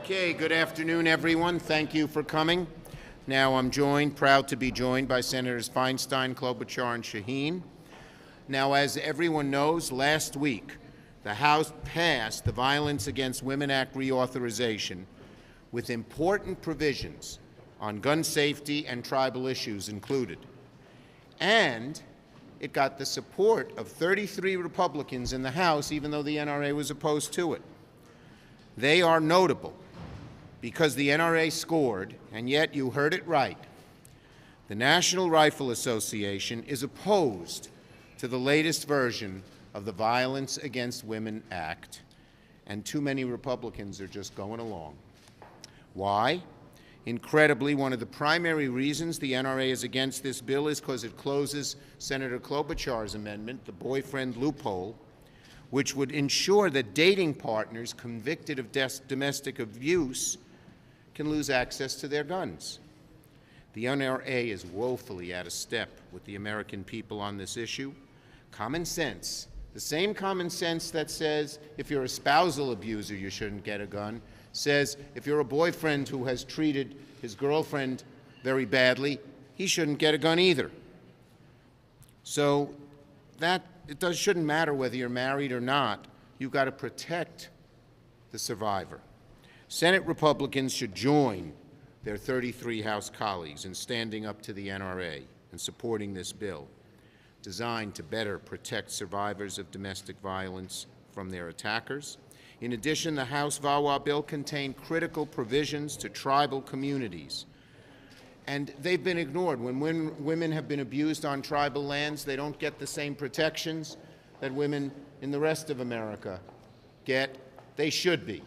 Okay, good afternoon, everyone. Thank you for coming. Now I'm proud to be joined by Senators Feinstein, Klobuchar, and Shaheen. Now, as everyone knows, last week, the House passed the Violence Against Women Act reauthorization with important provisions on gun safety and tribal issues included. And it got the support of 33 Republicans in the House, even though the NRA was opposed to it. They are notable because the NRA scored, and yet you heard it right. The National Rifle Association is opposed to the latest version of the Violence Against Women Act, and too many Republicans are just going along. Why? Incredibly, one of the primary reasons the NRA is against this bill is because it closes Senator Klobuchar's amendment, the boyfriend loophole, which would ensure that dating partners convicted of domestic abuse can lose access to their guns. The NRA is woefully out of step with the American people on this issue. Common sense, the same common sense that says if you're a spousal abuser you shouldn't get a gun, says if you're a boyfriend who has treated his girlfriend very badly, he shouldn't get a gun either. So shouldn't matter whether you're married or not. You've got to protect the survivor. Senate Republicans should join their 33 House colleagues in standing up to the NRA and supporting this bill, designed to better protect survivors of domestic violence from their attackers. In addition, the House VAWA bill contained critical provisions to tribal communities, and they've been ignored. When women have been abused on tribal lands, they don't get the same protections that women in the rest of America get. They should be.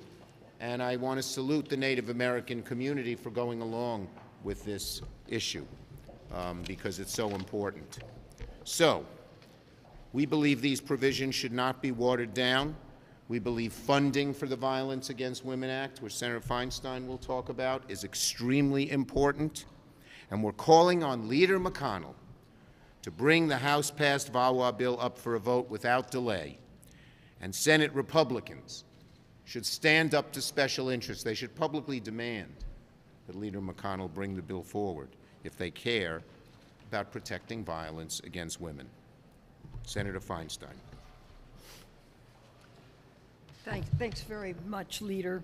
And I want to salute the Native American community for going along with this issue because it's so important. So, we believe these provisions should not be watered down. We believe funding for the Violence Against Women Act, which Senator Feinstein will talk about, is extremely important. And we're calling on Leader McConnell to bring the House-passed VAWA bill up for a vote without delay. And Senate Republicans should stand up to special interests. They should publicly demand that Leader McConnell bring the bill forward if they care about protecting violence against women. Senator Feinstein. Thanks very much, Leader.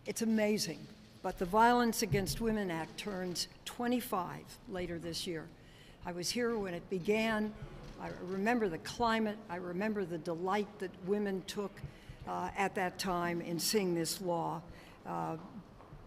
It's amazing, but the Violence Against Women Act turns 25 later this year. I was here when it began. I remember the climate. I remember the delight that women took at that time in seeing this law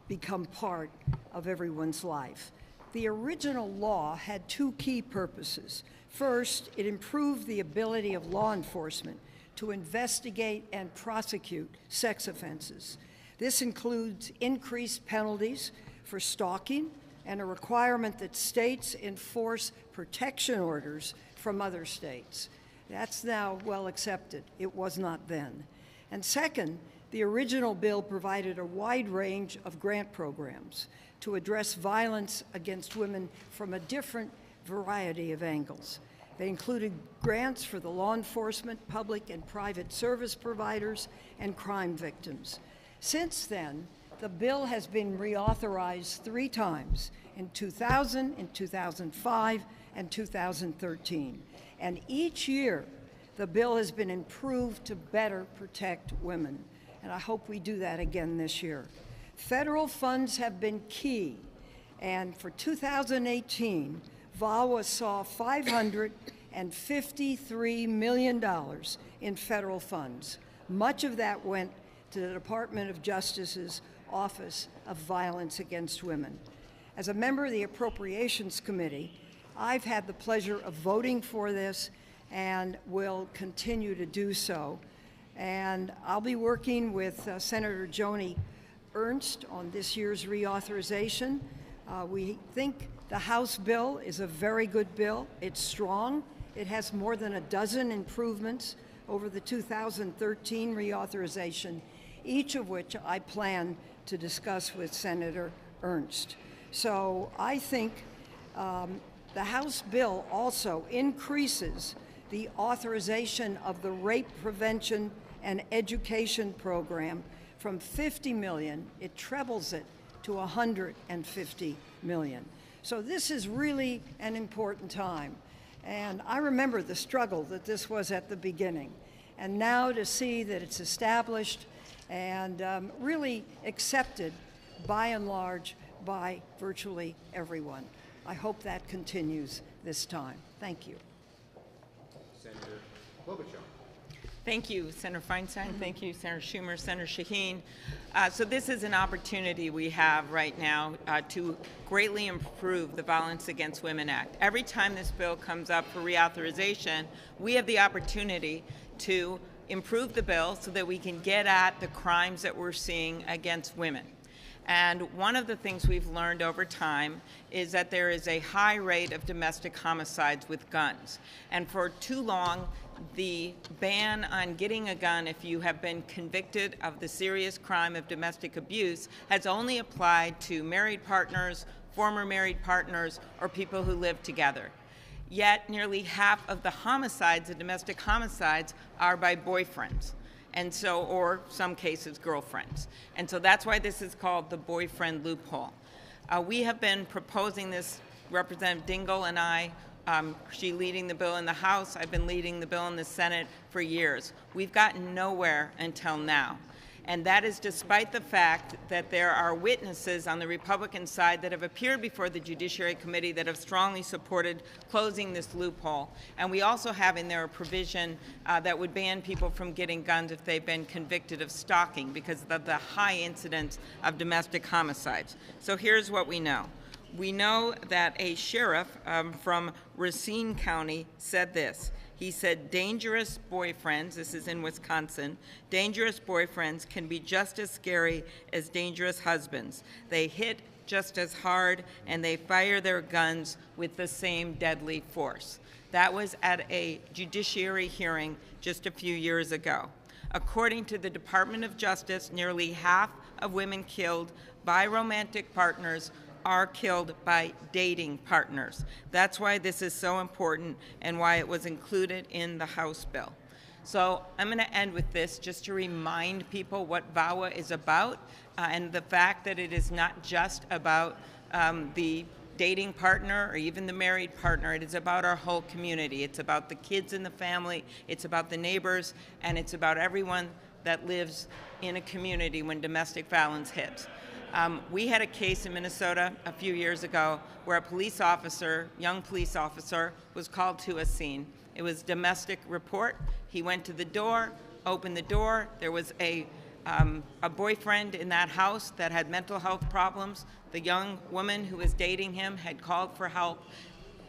become part of everyone's life. The original law had two key purposes. First, it improved the ability of law enforcement to investigate and prosecute sex offenses. This includes increased penalties for stalking and a requirement that states enforce protection orders from other states. That's now well accepted. It was not then. And second, the original bill provided a wide range of grant programs to address violence against women from a different variety of angles. They included grants for the law enforcement, public and private service providers, and crime victims. Since then, the bill has been reauthorized 3 times, in 2000, in 2005, and 2013. And each year, the bill has been improved to better protect women. And I hope we do that again this year. Federal funds have been key. And for 2018, VAWA saw $553 million in federal funds. Much of that went to the Department of Justice's Office of Violence Against Women. As a member of the Appropriations Committee, I've had the pleasure of voting for this and will continue to do so. And I'll be working with Senator Joni Ernst on this year's reauthorization. We think the House bill is a very good bill. It's strong. It has more than a dozen improvements over the 2013 reauthorization, each of which I plan to discuss with Senator Ernst. So I think the House bill also increases the authorization of the Rape Prevention and Education Program From 50 million, it trebles it to 150 million. So this is really an important time. And I remember the struggle that this was at the beginning. And now to see that it's established and really accepted by and large by virtually everyone. I hope that continues this time. Thank you. Senator Klobuchar. Thank you, Senator Feinstein. Thank you, Senator Schumer, Senator Shaheen. So this is an opportunity we have right now to greatly improve the Violence Against Women Act. Every time this bill comes up for reauthorization, we have the opportunity to improve the bill so that we can get at the crimes that we're seeing against women. And one of the things we've learned over time is that there is a high rate of domestic homicides with guns. And for too long, the ban on getting a gun if you have been convicted of the serious crime of domestic abuse has only applied to married partners, former married partners, or people who live together. Yet nearly half of the homicides, the domestic homicides, are by boyfriends. And so, or some cases, girlfriends. And so that's why this is called the boyfriend loophole. We have been proposing this, Representative Dingell and I, she leading the bill in the House, I've been leading the bill in the Senate for years. We've gotten nowhere until now. And that is despite the fact that there are witnesses on the Republican side that have appeared before the Judiciary Committee that have strongly supported closing this loophole. And we also have in there a provision that would ban people from getting guns if they've been convicted of stalking because of the high incidence of domestic homicides. So here's what we know. We know that a sheriff from Racine County said this. He said, dangerous boyfriends, this is in Wisconsin, dangerous boyfriends can be just as scary as dangerous husbands. They hit just as hard and they fire their guns with the same deadly force. That was at a judiciary hearing just a few years ago. According to the Department of Justice, nearly half of women killed by romantic partners are killed by dating partners. That's why this is so important and why it was included in the House bill. So I'm going to end with this just to remind people what VAWA is about and the fact that it is not just about the dating partner or even the married partner. It is about our whole community. It's about the kids in the family, it's about the neighbors, and it's about everyone that lives in a community when domestic violence hits. We had a case in Minnesota a few years ago where a police officer, young police officer, was called to a scene. It was a domestic report. He went to the door, opened the door. There was a boyfriend in that house that had mental health problems. The young woman who was dating him had called for help.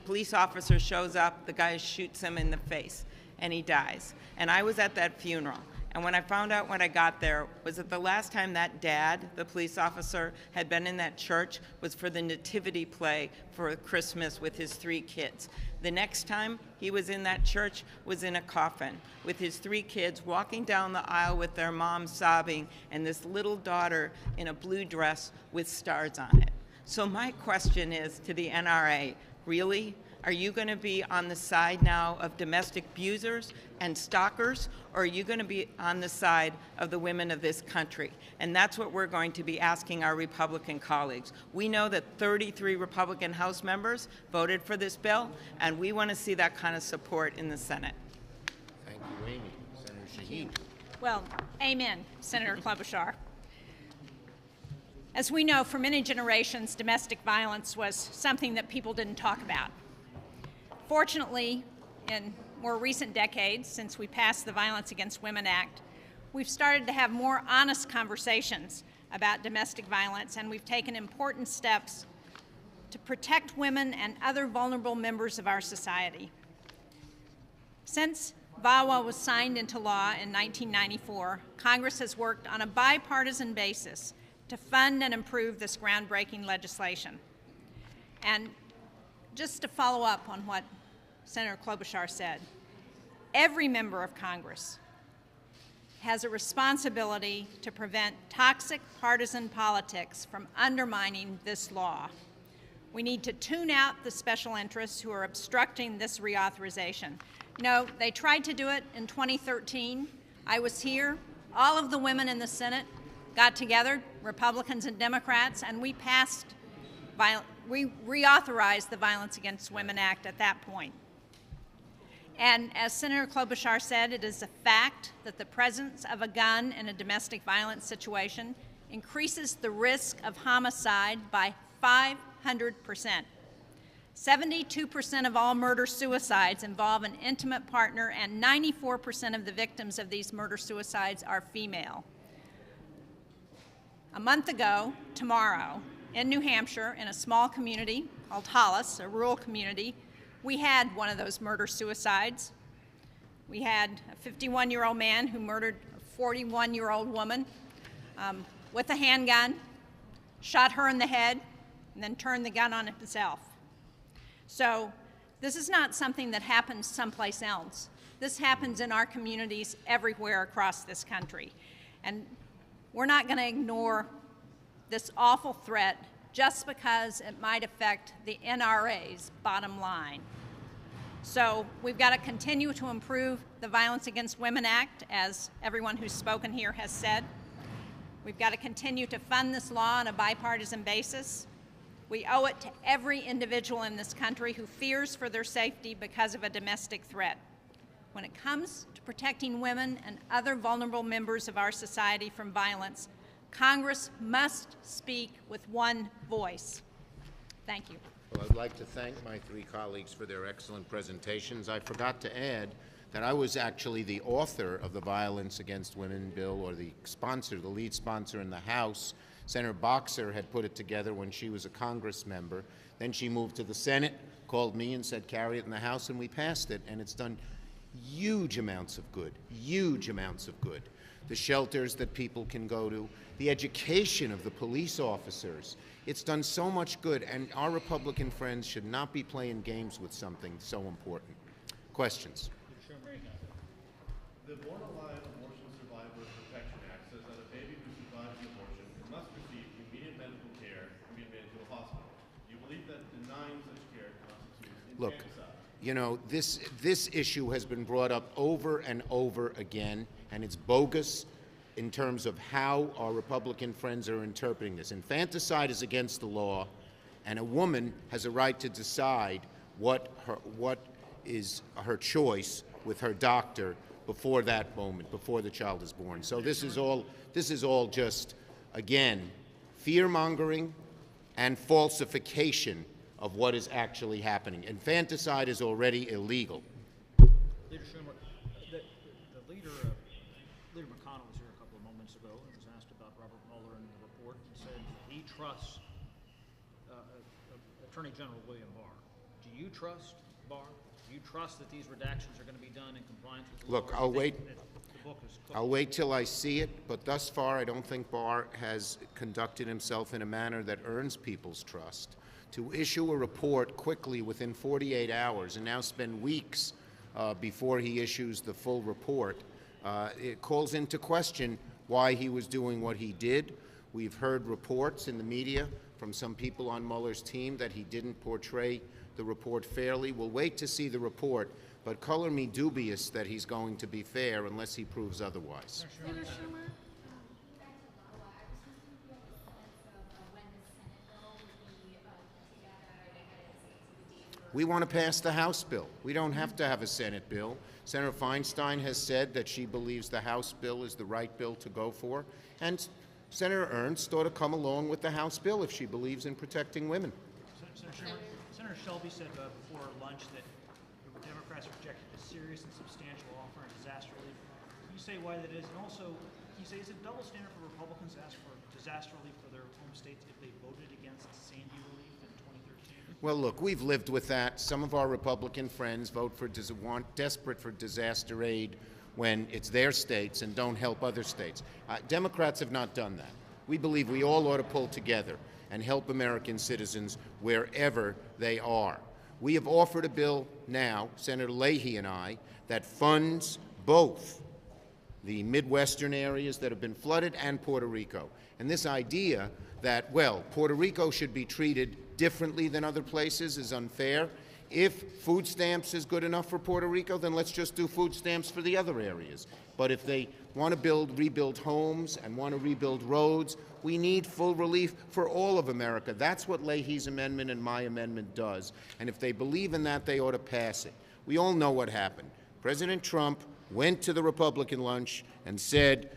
Police officer shows up, the guy shoots him in the face, and he dies. And I was at that funeral. And when I found out when I got there was that the last time that dad, the police officer, had been in that church was for the nativity play for Christmas with his 3 kids. The next time he was in that church was in a coffin with his 3 kids walking down the aisle with their mom sobbing and this little daughter in a blue dress with stars on it. So my question is to the NRA, really? Are you going to be on the side now of domestic abusers and stalkers, or are you going to be on the side of the women of this country? And that's what we're going to be asking our Republican colleagues. We know that 33 Republican House members voted for this bill, and we want to see that kind of support in the Senate. Thank you, Amy. Senator Shaheen. Well, amen, Senator Klobuchar. As we know, for many generations, domestic violence was something that people didn't talk about. Fortunately, in more recent decades, since we passed the Violence Against Women Act, we've started to have more honest conversations about domestic violence, and we've taken important steps to protect women and other vulnerable members of our society. Since VAWA was signed into law in 1994, Congress has worked on a bipartisan basis to fund and improve this groundbreaking legislation. And just to follow up on what Senator Klobuchar said, every member of Congress has a responsibility to prevent toxic partisan politics from undermining this law. We need to tune out the special interests who are obstructing this reauthorization. You know, they tried to do it in 2013. I was here. All of the women in the Senate got together, Republicans and Democrats, and we reauthorized the Violence Against Women Act at that point. And as Senator Klobuchar said, it is a fact that the presence of a gun in a domestic violence situation increases the risk of homicide by 500%. 72% of all murder-suicides involve an intimate partner, and 94% of the victims of these murder-suicides are female. A month ago, tomorrow, in New Hampshire, in a small community called Hollis, a rural community, we had one of those murder-suicides. We had a 51-year-old man who murdered a 41-year-old woman with a handgun, shot her in the head, and then turned the gun on himself. So this is not something that happens someplace else. This happens in our communities everywhere across this country. And we're not going to ignore this awful threat just because it might affect the NRA's bottom line. So we've got to continue to improve the Violence Against Women Act, as everyone who's spoken here has said. We've got to continue to fund this law on a bipartisan basis. We owe it to every individual in this country who fears for their safety because of a domestic threat. When it comes to protecting women and other vulnerable members of our society from violence, Congress must speak with one voice. Thank you. Well, I'd like to thank my three colleagues for their excellent presentations. I forgot to add that I was actually the author of the Violence Against Women bill, or the sponsor, the lead sponsor in the House. Senator Boxer had put it together when she was a Congress member. Then she moved to the Senate, called me and said, carry it in the House, and we passed it. And it's done huge amounts of good, huge amounts of good. The shelters that people can go to, the education of the police officers. It's done so much good, and our Republican friends should not be playing games with something so important. Questions? The Born Alive Abortion Survivors Protection Act says that a baby who survives an abortion must receive immediate medical care and be admitted to a hospital. Do you believe that denying such care constitutes infanticide? You know, this issue has been brought up over and over again, and it's bogus in terms of how our Republican friends are interpreting this. Infanticide is against the law, and a woman has a right to decide what is her choice with her doctor before that moment, before the child is born. So this is all just, again, fear-mongering and falsification of what is actually happening. Infanticide is already illegal. Leader Schumer, the leader McConnell was here a couple of moments ago and was asked about Robert Mueller and the report, and said he trusts Attorney General William Barr. Do you trust Barr? Do you trust that these redactions are going to be done in compliance with the law? Look, I'll wait till I see it, but thus far I don't think Barr has conducted himself in a manner that earns people's trust. To issue a report quickly within 48 hours and now spend weeks before he issues the full report, it calls into question why he was doing what he did. We've heard reports in the media from some people on Mueller's team that he didn't portray the report fairly. We'll wait to see the report, but color me dubious that he's going to be fair unless he proves otherwise. We want to pass the House bill. We don't have to have a Senate bill. Senator Feinstein has said that she believes the House bill is the right bill to go for, and Senator Ernst ought to come along with the House bill if she believes in protecting women. Senator Shelby said before lunch that the Democrats rejected a serious and substantial offer on disaster relief. Can you say why that is? And also, can you say, is it double standard for Republicans to ask for disaster relief for their home states if they voted against Sandy relief in 2013? Well, look, we've lived with that. Some of our Republican friends desperate for disaster aid when it's their states and don't help other states. Democrats have not done that. We believe we all ought to pull together and help American citizens wherever they are. We have offered a bill now, Senator Leahy and I, that funds both the Midwestern areas that have been flooded and Puerto Rico. And this idea that, well, Puerto Rico should be treated differently than other places is unfair. If food stamps is good enough for Puerto Rico, then let's just do food stamps for the other areas. But if they want to rebuild homes and want to rebuild roads, we need full relief for all of America. That's what Leahy's amendment and my amendment does. And if they believe in that, they ought to pass it. We all know what happened. President Trump went to the Republican lunch and said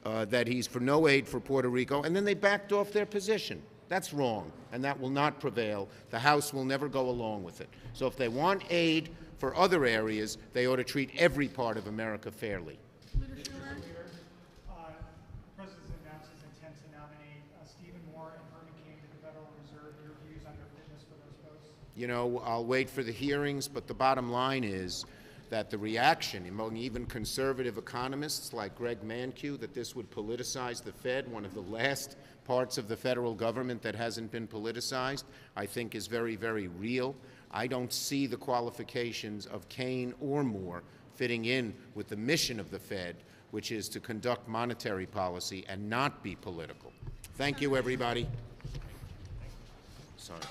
that he's for no aid for Puerto Rico, and then they backed off their position. That's wrong, and that will not prevail. The House will never go along with it. So if they want aid for other areas, they ought to treat every part of America fairly. The President announced his intent to nominate Stephen Moore and Herman Cain to the Federal Reserve. Your views on their fitness for those posts? You know, I'll wait for the hearings, but the bottom line is that the reaction among even conservative economists like Greg Mankiw that this would politicize the Fed, one of the last parts of the federal government that hasn't been politicized, I think is very, very real. I don't see the qualifications of Cain or Moore fitting in with the mission of the Fed, which is to conduct monetary policy and not be political. Thank you, everybody. Sorry.